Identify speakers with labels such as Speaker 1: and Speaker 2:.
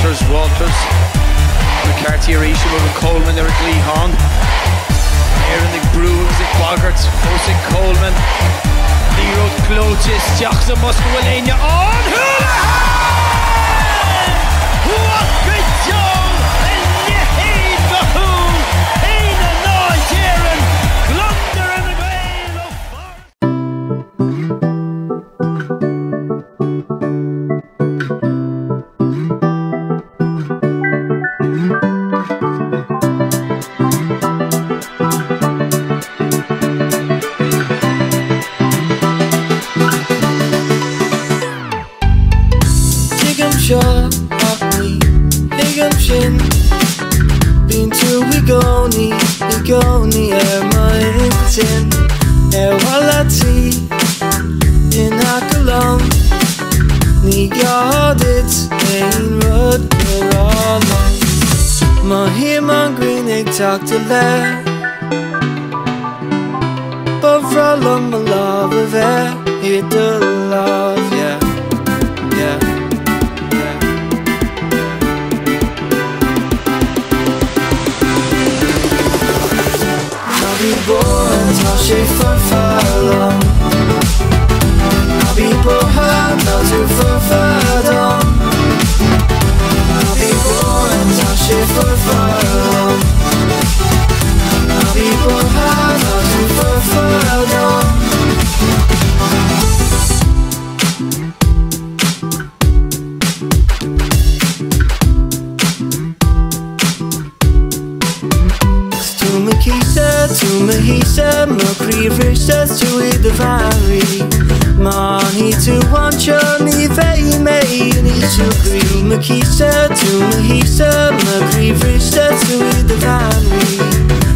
Speaker 1: Walters, McCarthy, Arisha, moving Coleman there at Leehon. Aaron the Brooms at Boggart, Fosik Coleman, Lero Clotis, Jackson Muscawalenia on Houlihan! What good job! And Yehid Bahoon, Aina Noy Jaren, Glunder and the Grail of
Speaker 2: Igoni Ermaintin Ewalati in Akalon Ni Yardit Ain Rud Keralon Mahim Green Egg Talk to Lair Bovralon my love of air Hit the love, yeah, yeah. I'll be born, I'll shake for far. I'll be born, I'll do for far. I'll be born, I'll shake for far. I'll be born, I'll do for far. Mahisa, Makri Rishas to the Vari Mani to one Johnny Vay May to Green Makisa to Mahisa, Makri Rishas to the Vari